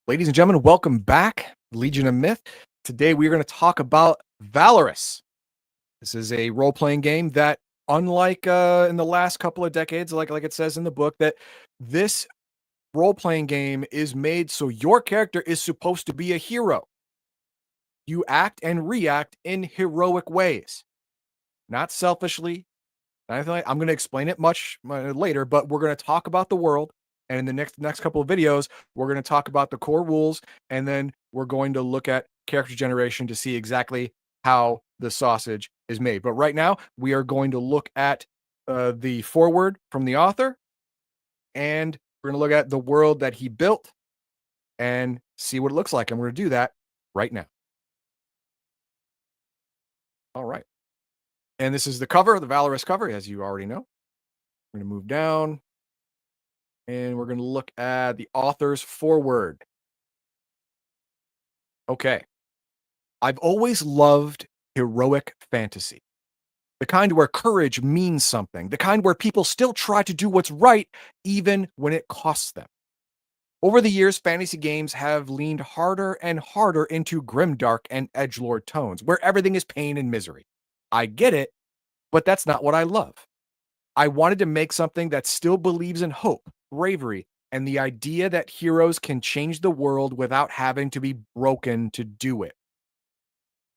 Ladies and gentlemen, welcome back, Legion of Myth. Today we are going to talk about Valorous. This is a role-playing game that, unlike in the last couple of decades, like it says in the book, that this role-playing game is made so your character is supposed to be a hero. You act and react in heroic ways, not selfishly. I'm going to explain it much later, but we're going to talk about the world. And in the next couple of videos, we're going to talk about the core rules, and then we're going to look at character generation to see exactly how the sausage is made. But right now, we are going to look at the foreword from the author, and we're going to look at the world that he built and see what it looks like. And we're going to do that right now. All right. And this is the cover, the Valorous cover, as you already know. We're going to move down. And we're going to look at the author's foreword. Okay. I've always loved heroic fantasy. The kind where courage means something. The kind where people still try to do what's right, even when it costs them. Over the years, fantasy games have leaned harder and harder into grimdark and edgelord tones, where everything is pain and misery. I get it, but that's not what I love. I wanted to make something that still believes in hope, bravery, and the idea that heroes can change the world without having to be broken to do it.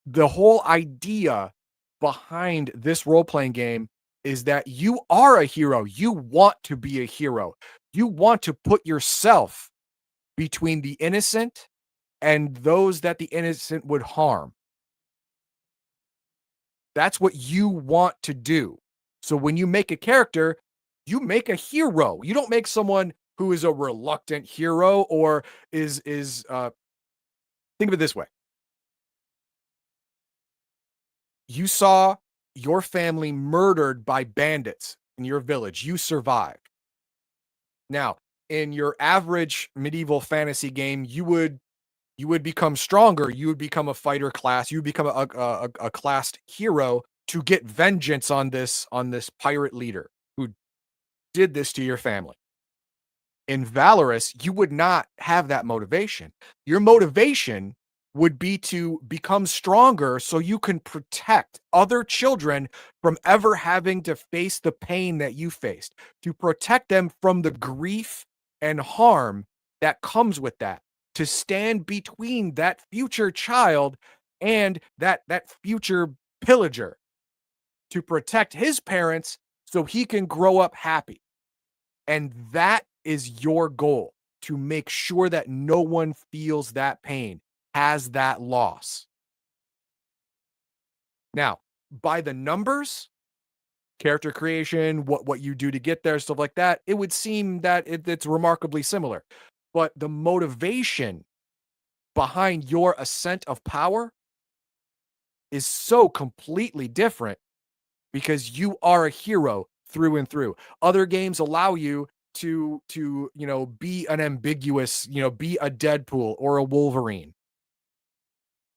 The whole idea behind this role-playing game is that you are a hero. You want to be a hero. You want to put yourself between the innocent and those that the innocent would harm. That's what you want to do. So when you make a character, you make a hero. You don't make someone who is a reluctant hero or is think of it this way. You saw your family murdered by bandits in your village. You survived. Now, in your average medieval fantasy game, you would become stronger. You would become a fighter class. You would become a classed hero to get vengeance on this pirate leader who did this to your family. In Valorous, you would not have that motivation. Your motivation would be to become stronger so you can protect other children from ever having to face the pain that you faced, to protect them from the grief and harm that comes with that, to stand between that future child and that future pillager, to protect his parents so he can grow up happy. And that is your goal, to make sure that no one feels that pain, has that loss. Now, by the numbers, character creation, what you do to get there, stuff like that, it would seem that it's remarkably similar. But the motivation behind your ascent of power is so completely different because you are a hero through and through. Other games allow you to be an ambiguous, be a Deadpool or a Wolverine.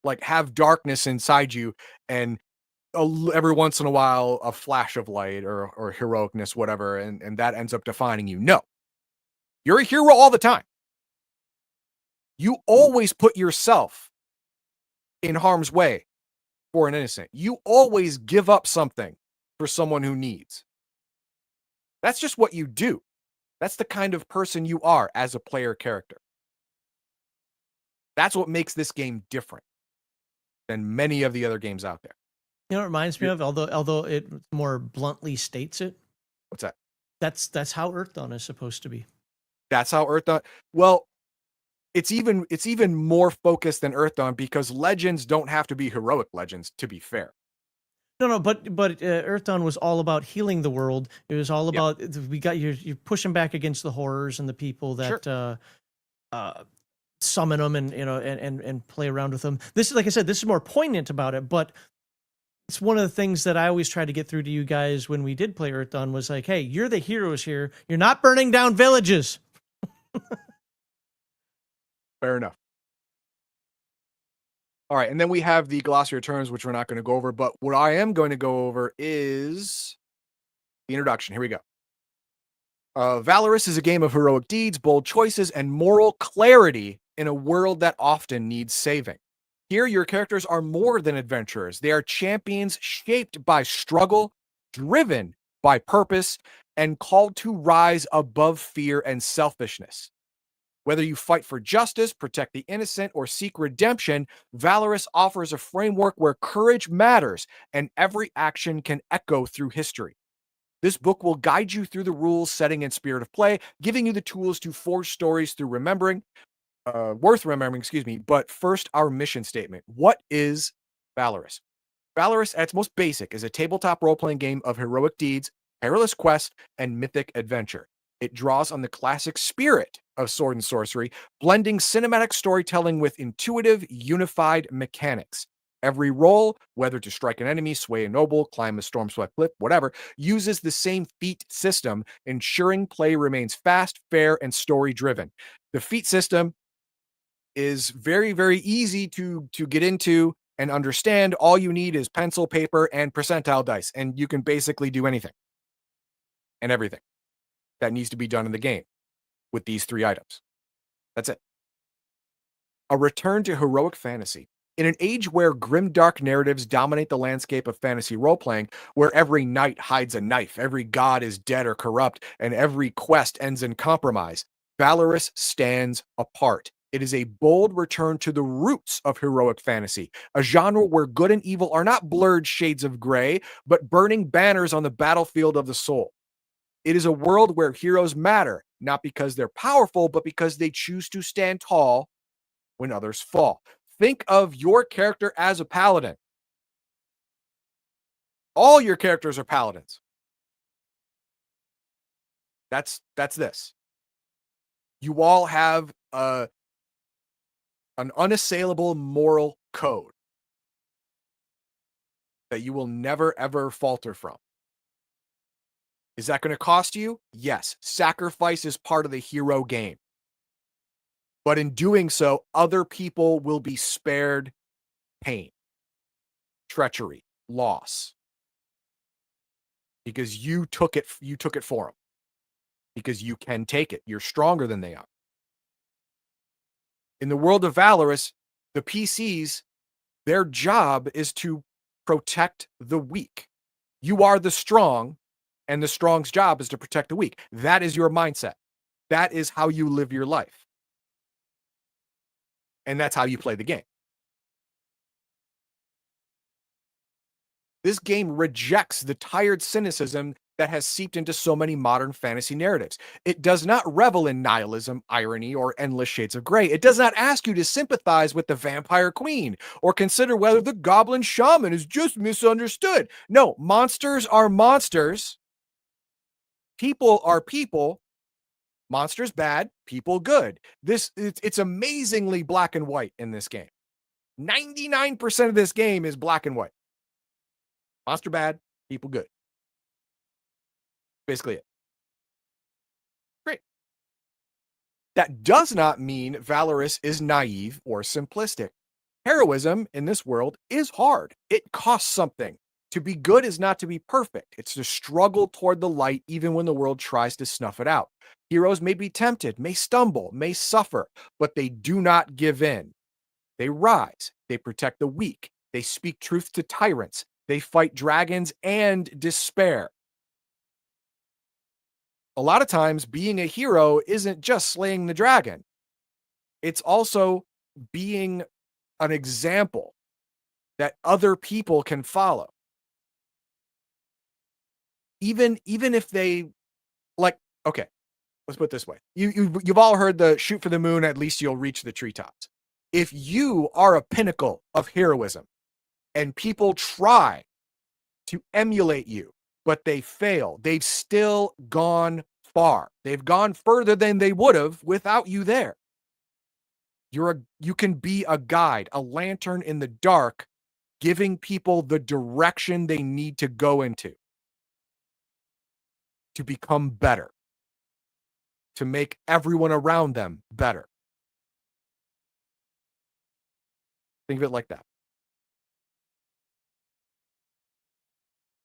Like, have darkness inside you and every once in a while a flash of light or heroicness, whatever, and that ends up defining you. No. You're a hero all the time. You always put yourself in harm's way for an innocent. You always give up something for someone who needs. That's just what you do. That's the kind of person you are as a player character. That's what makes this game different than many of the other games out there. You know what it reminds me of, although it more bluntly states it? What's that? That's how Earthdawn is supposed to be. That's how Earthdawn. Well, it's even more focused than Earthdawn because legends don't have to be heroic legends, to be fair. No, but Earthdawn was all about healing the world. It was all about you're pushing back against the horrors and the people that summon them and play around with them. This is, like I said, this is more poignant about it, but it's one of the things that I always tried to get through to you guys when we did play Earthdawn was like, hey, you're the heroes here. You're not burning down villages. Fair enough. All right, and then we have the glossary of terms, which we're not going to go over, but what I am going to go over is the introduction. Here we go. Valorous is a game of heroic deeds, bold choices, and moral clarity in a world that often needs saving. Here, your characters are more than adventurers. They are champions shaped by struggle, driven by purpose, and called to rise above fear and selfishness. Whether you fight for justice, protect the innocent, or seek redemption, Valorous offers a framework where courage matters and every action can echo through history. This book will guide you through the rules, setting, and spirit of play, giving you the tools to forge stories through worth remembering, excuse me. But first, our mission statement. What is Valorous? Valorous, at its most basic, is a tabletop role-playing game of heroic deeds, perilous quest, and mythic adventure. It draws on the classic spirit of sword and sorcery, blending cinematic storytelling with intuitive, unified mechanics. Every roll, whether to strike an enemy, sway a noble, climb a storm-swept cliff, whatever, uses the same feat system, ensuring play remains fast, fair, and story-driven. The feat system is very, very easy to get into and understand. All you need is pencil, paper, and percentile dice, and you can basically do anything and everything that needs to be done in the game with these 3 items. That's it. A return to heroic fantasy. In an age where grimdark narratives dominate the landscape of fantasy role-playing, where every knight hides a knife, every god is dead or corrupt, and every quest ends in compromise, Valorous stands apart. It is a bold return to the roots of heroic fantasy, a genre where good and evil are not blurred shades of gray, but burning banners on the battlefield of the soul. It is a world where heroes matter, not because they're powerful, but because they choose to stand tall when others fall. Think of your character as a paladin. All your characters are paladins. That's this. You all have an unassailable moral code that you will never, ever falter from. Is that going to cost you? Yes. Sacrifice is part of the hero game. But in doing so, other people will be spared pain, treachery, loss. Because you took it for them. Because you can take it. You're stronger than they are. In the world of Valorous, the PCs, their job is to protect the weak. You are the strong, and the strong's job is to protect the weak. That is your mindset. That is how you live your life. And that's how you play the game. This game rejects the tired cynicism that has seeped into so many modern fantasy narratives. It does not revel in nihilism, irony, or endless shades of gray. It does not ask you to sympathize with the vampire queen or consider whether the goblin shaman is just misunderstood. No, monsters are monsters. People are people. Monsters bad, people good. It's amazingly black and white in this game. 99% of this game is black and white. Monster bad, people good. Basically it. Great. That does not mean Valorous is naive or simplistic. Heroism in this world is hard. It costs something. To be good is not to be perfect. It's to struggle toward the light even when the world tries to snuff it out. Heroes may be tempted, may stumble, may suffer, but they do not give in. They rise. They protect the weak. They speak truth to tyrants. They fight dragons and despair. A lot of times, being a hero isn't just slaying the dragon. It's also being an example that other people can follow. Even if they, like, okay, let's put it this way. You've all heard the shoot for the moon, at least you'll reach the treetops. If you are a pinnacle of heroism and people try to emulate you, but they fail, they've still gone far. They've gone further than they would have without you there. You can be a guide, a lantern in the dark, giving people the direction they need to go into to become better, to make everyone around them better. Think of it like that.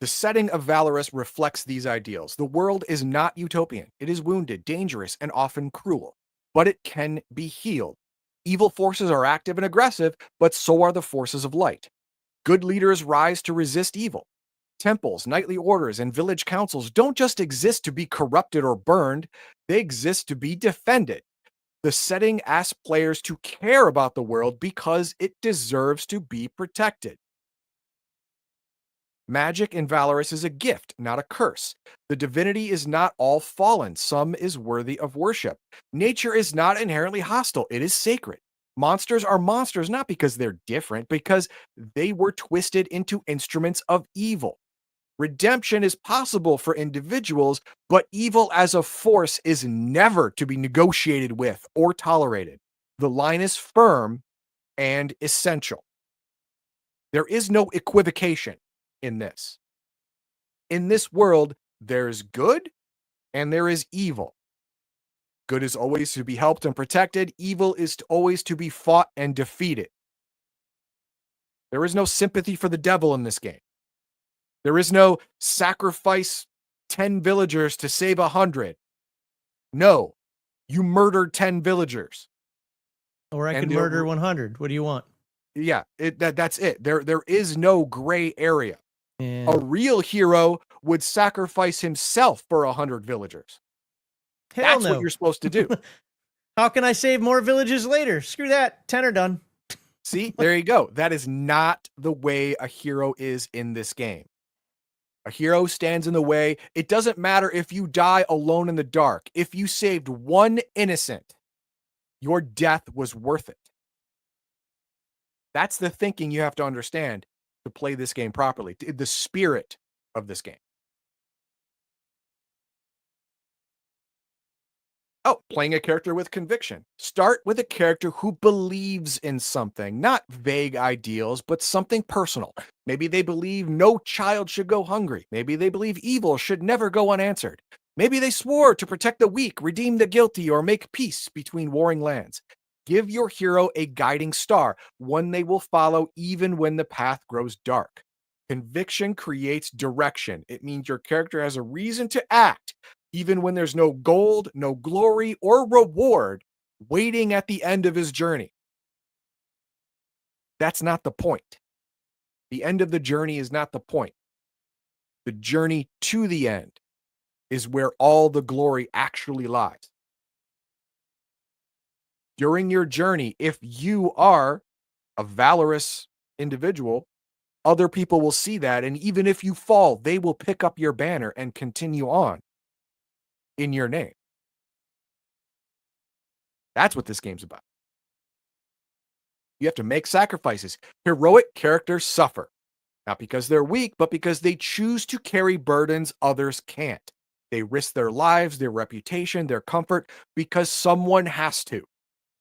The setting of Valorous reflects these ideals. The world is not utopian. It is wounded, dangerous, and often cruel, but it can be healed. Evil forces are active and aggressive, but so are the forces of light. Good leaders rise to resist evil. Temples, knightly orders, and village councils don't just exist to be corrupted or burned, they exist to be defended. The setting asks players to care about the world because it deserves to be protected. Magic in Valorous is a gift, not a curse. The divinity is not all fallen, some is worthy of worship. Nature is not inherently hostile, it is sacred. Monsters are monsters not because they're different, because they were twisted into instruments of evil. Redemption is possible for individuals, but evil as a force is never to be negotiated with or tolerated. The line is firm and essential. There is no equivocation in this. In this world, there's good and there is evil. Good is always to be helped and protected. Evil is always to be fought and defeated. There is no sympathy for the devil in this game. There is no sacrifice 10 villagers to save 100. No, you murdered 10 villagers. Or I could murder 100. What do you want? Yeah, that's it. There is no gray area. Yeah. A real hero would sacrifice himself for 100 villagers. Hell That's no. what you're supposed to do. How can I save more villages later? Screw that. 10 are done. See, there you go. That is not the way a hero is in this game. A hero stands in the way. It doesn't matter if you die alone in the dark. If you saved one innocent, your death was worth it. That's the thinking you have to understand to play this game properly, the spirit of this game. Oh, playing a character with conviction. Start with a character who believes in something, not vague ideals, but something personal. Maybe they believe no child should go hungry. Maybe they believe evil should never go unanswered. Maybe they swore to protect the weak, redeem the guilty, or make peace between warring lands. Give your hero a guiding star, one they will follow even when the path grows dark. Conviction creates direction. It means your character has a reason to act, even when there's no gold, no glory, or reward waiting at the end of his journey. That's not the point. The end of the journey is not the point. The journey to the end is where all the glory actually lies. During your journey, if you are a valorous individual, other people will see that, and even if you fall, they will pick up your banner and continue on in your name. That's what this game's about. You have to make sacrifices. Heroic characters suffer, not because they're weak, but because they choose to carry burdens others can't. They risk their lives, their reputation, their comfort, because someone has to.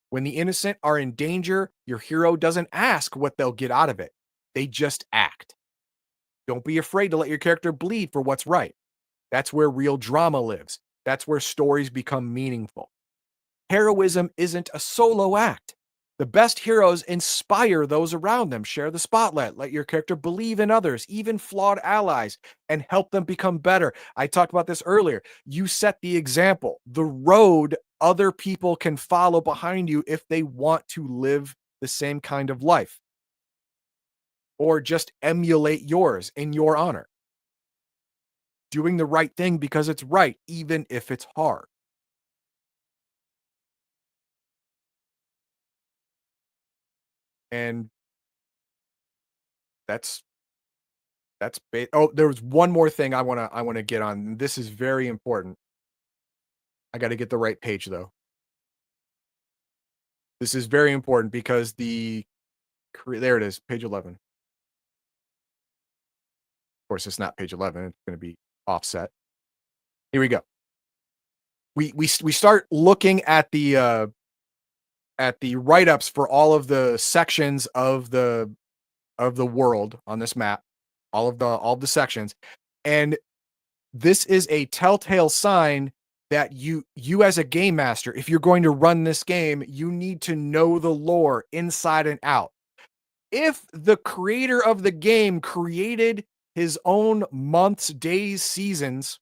When the innocent are in danger, your hero doesn't ask what they'll get out of it. They just act. Don't be afraid to let your character bleed for what's right. That's where real drama lives. That's where stories become meaningful. Heroism isn't a solo act. The best heroes inspire those around them. Share the spotlight. Let your character believe in others, even flawed allies, and help them become better. I talked about this earlier. You set the example, the road other people can follow behind you if they want to live the same kind of life, or just emulate yours in your honor. Doing the right thing because it's right, even if it's hard. And that's there was one more thing I want to get on. This is very important. I got to get the right page though. This is very important because there it is, page 11. Of course, it's not page 11. It's going to be offset. Here we go. We start looking at the write-ups for all of the sections of the world on this map, all of the sections, and this is a telltale sign that you as a game master, if you're going to run this game, you need to know the lore inside and out. If the creator of the game created his own months, days, seasons,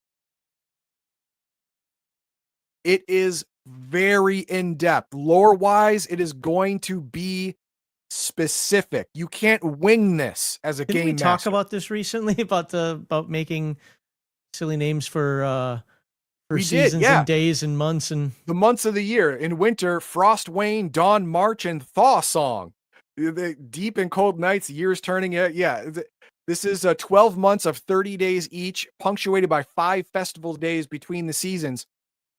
it is very in-depth. Lore-wise, it is going to be specific. You can't wing this as a Didn't we game talk master. about this recently about making silly names for We did, seasons yeah. and days and months and The months of the year. In winter, Frost Wane, Dawn March, and Thaw Song. The deep and cold nights, years turning it. Yeah. This is 12 months of 30 days each, punctuated by 5 festival days between the seasons.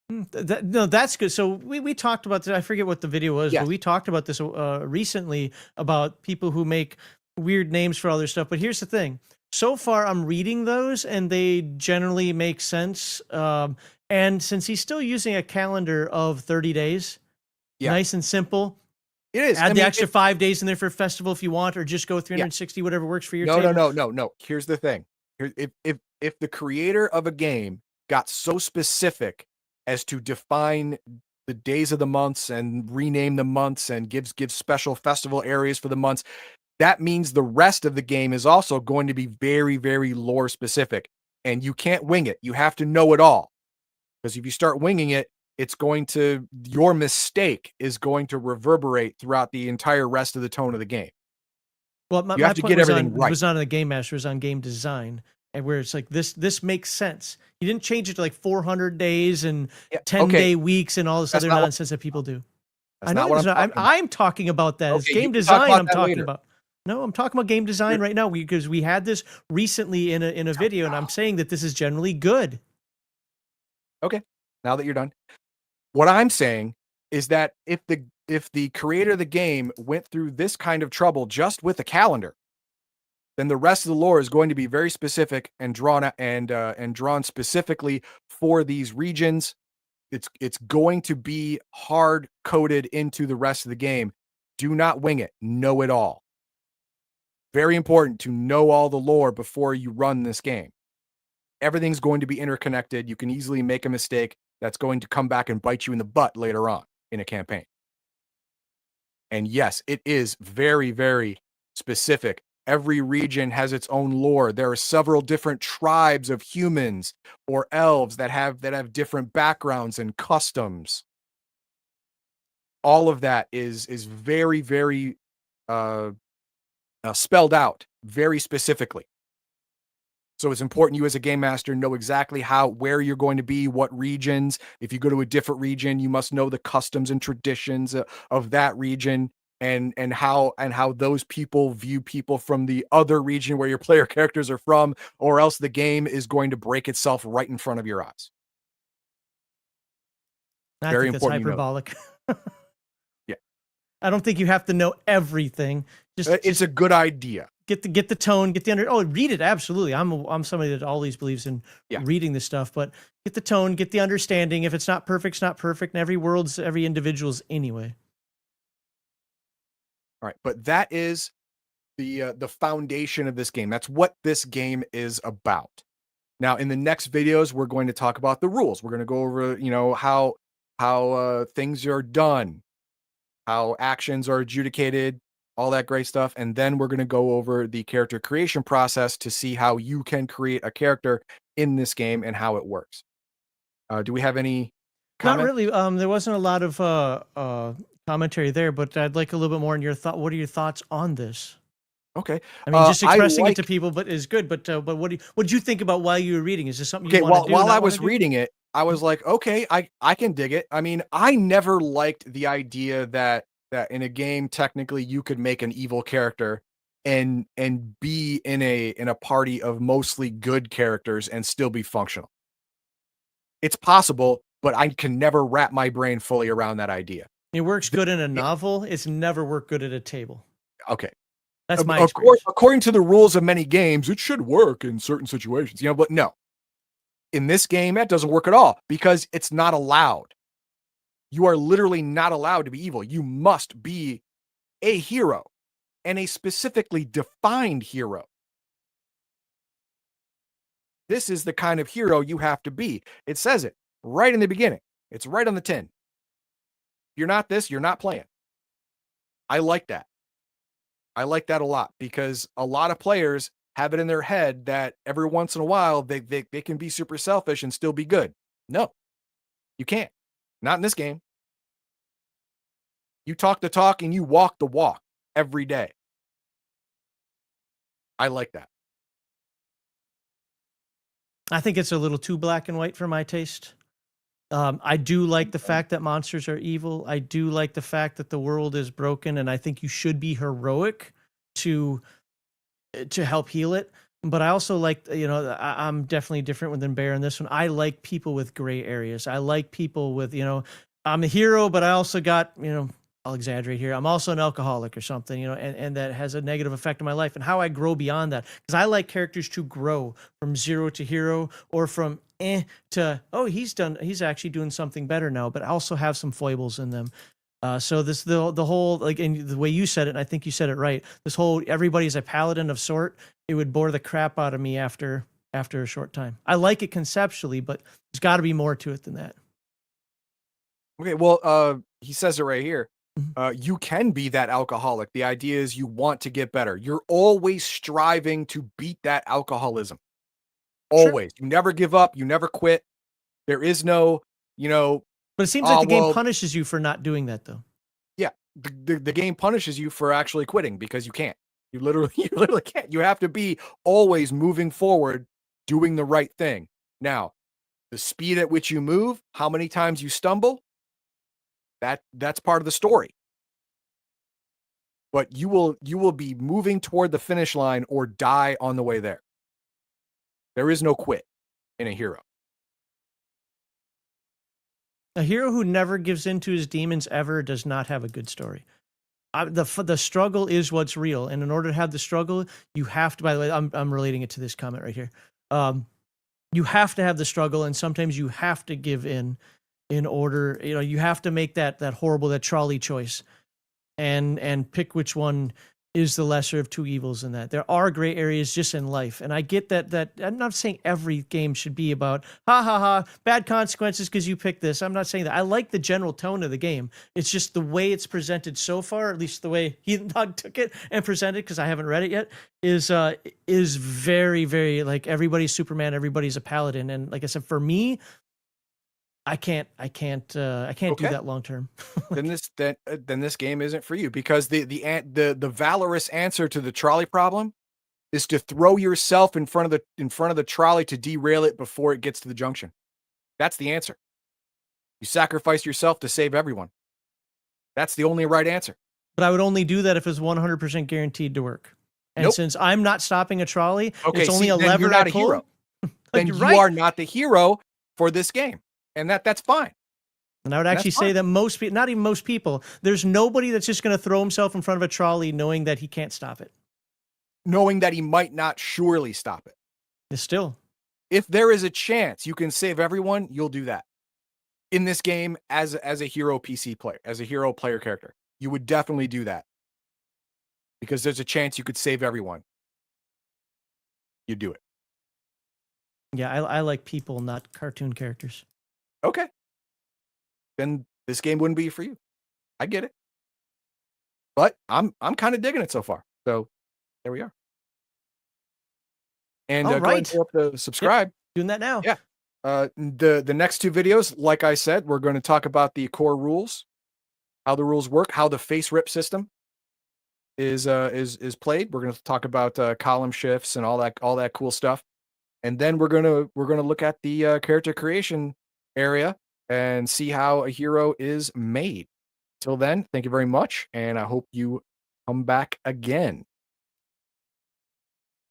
No, that's good. So we talked about this. I forget what the video was, Yes. but we talked about this recently about people who make weird names for all their stuff. But here's the thing. So far, I'm reading those, and they generally make sense. And since he's still using a calendar of 30 days, Yeah. nice and simple. It is. Add the extra 5 days in there for a festival if you want, or just go 360, whatever works for your table. No. Here's the thing. If the creator of a game got so specific as to define the days of the months and rename the months and gives special festival areas for the months, that means the rest of the game is also going to be very, very lore specific. And you can't wing it. You have to know it all. Because if you start winging it, your mistake is going to reverberate throughout the entire rest of the tone of the game. Well, You have to get everything right. was not on the game master, it was on game design, and where it's like this makes sense. You didn't change it to like 400 days and 10-day weeks and all this other nonsense that people do. That's not what I'm talking about that. It's game design I'm talking about. No, I'm talking about game design right now because we had this recently in a video, and I'm saying that this is generally good. Okay, now that you're done. What I'm saying is that if the creator of the game went through this kind of trouble just with a calendar, then the rest of the lore is going to be very specific and drawn specifically for these regions. It's going to be hard coded into the rest of the game. Do not wing it. Know it all. Very important to know all the lore before you run this game. Everything's going to be interconnected. You can easily make a mistake that's going to come back and bite you in the butt later on in a campaign. And yes, it is very, very specific. Every region has its own lore. There are several different tribes of humans or elves that have different backgrounds and customs. All of that is very, very spelled out very specifically. So it's important you as a game master know exactly where you're going to be, what regions. If you go to a different region, you must know the customs and traditions of that region and how those people view people from the other region where your player characters are from, or else the game is going to break itself right in front of your eyes. Very important. That's hyperbolic. Yeah. I don't think you have to know everything. It's a good idea. Get the tone, get the read it. Absolutely. I'm somebody that always believes in reading this stuff, but get the tone, get the understanding. If it's not perfect, it's not perfect. And every individual's anyway. All right. But that is the foundation of this game. That's what this game is about. Now, in the next videos, we're going to talk about the rules. We're going to go over, how things are done, how actions are adjudicated, all that great stuff. And then we're going to go over the character creation process to see how you can create a character in this game and how it works. Do we have any comments? Not really. There wasn't a lot of commentary there, but I'd like a little bit more on your thought. What are your thoughts on this? Okay. I mean, just expressing it to people, but is good. But what did you think about while you were reading? Is this something you want to do? While I was reading it, I was like, okay, I can dig it. I mean, I never liked the idea that in a game, technically, you could make an evil character and be in a party of mostly good characters and still be functional. It's possible, but I can never wrap my brain fully around that idea. It works good in a novel. It's never worked good at a table. Okay. That's my experience. According to the rules of many games, it should work in certain situations, but no. In this game, that doesn't work at all because it's not allowed. You are literally not allowed to be evil. You must be a hero and a specifically defined hero. This is the kind of hero you have to be. It says it right in the beginning. It's right on the tin. If you're not this, you're not playing. I like that. I like that a lot because a lot of players have it in their head that every once in a while they can be super selfish and still be good. No, you can't. Not in this game. You talk the talk and you walk the walk every day. I like that. I think it's a little too black and white for my taste. I do like the fact that monsters are evil. I do like the fact that the world is broken, and I think you should be heroic to help heal it. But I also like, I'm definitely different than Bear in this one. I like people with gray areas. I like people with, I'm a hero, but I also got, I'll exaggerate here. I'm also an alcoholic or something, and that has a negative effect on my life and how I grow beyond that. Because I like characters to grow from zero to hero, or from to, oh, he's actually doing something better now, but also have some foibles in them. So the whole, like, and the way you said it, and I think you said it right, this whole everybody's a paladin of sort, it would bore the crap out of me after a short time. I like it conceptually, but there's got to be more to it than that. Okay, well, he says it right here. You can be that alcoholic. The idea is you want to get better. You're always striving to beat that alcoholism. Always. Sure. You never give up. You never quit. There is no, But it seems like the game punishes you for not doing that, though. Yeah, the game punishes you for actually quitting because you can't. You literally can't. You have to be always moving forward, doing the right thing. Now, the speed at which you move, how many times you stumble, that's part of the story. But you will be moving toward the finish line or die on the way there. There is no quit in a hero. A hero who never gives in to his demons ever does not have a good story. The struggle is what's real, and in order to have the struggle, you have to. By the way, I'm relating it to this comment right here. You have to have the struggle, and sometimes you have to give in order. You have to make that trolley choice, and pick which one is the lesser of two evils in that. There are gray areas just in life. And I get that I'm not saying every game should be about, bad consequences because you picked this. I'm not saying that. I like the general tone of the game. It's just the way it's presented so far, at least the way Heathen Dog took it and presented, because I haven't read it yet, is very, very, like, everybody's Superman, everybody's a paladin. And like I said, for me, I can't do that long term. Then this game isn't for you, because the valorous answer to the trolley problem is to throw yourself in front of the trolley to derail it before it gets to the junction. That's the answer. You sacrifice yourself to save everyone. That's the only right answer. But I would only do that if it's 100% guaranteed to work. And Nope. Since I'm not stopping a trolley, Okay, it's only a lever you're not a I pull. hero. Then you are not the hero for this game. And that's fine. And I would actually say that most people, not even most people, there's nobody that's just going to throw himself in front of a trolley knowing that he can't stop it. Knowing that he might not surely stop it. Still. If there is a chance you can save everyone, you'll do that. In this game, as a hero PC player, as a hero player character, you would definitely do that. Because there's a chance you could save everyone. You do it. Yeah, I like people, not cartoon characters. Okay. Then this game wouldn't be for you. I get it. But I'm kind of digging it so far. So there we are. And go ahead and pull up the subscribe. Yep, doing that now. Yeah. The next two videos, like I said, we're going to talk about the core rules, how the rules work, how the face rip system is played. We're going to talk about column shifts and all that cool stuff. And then we're going to look at the character creation area and see how a hero is made. Till then, thank you very much, and I hope you come back again.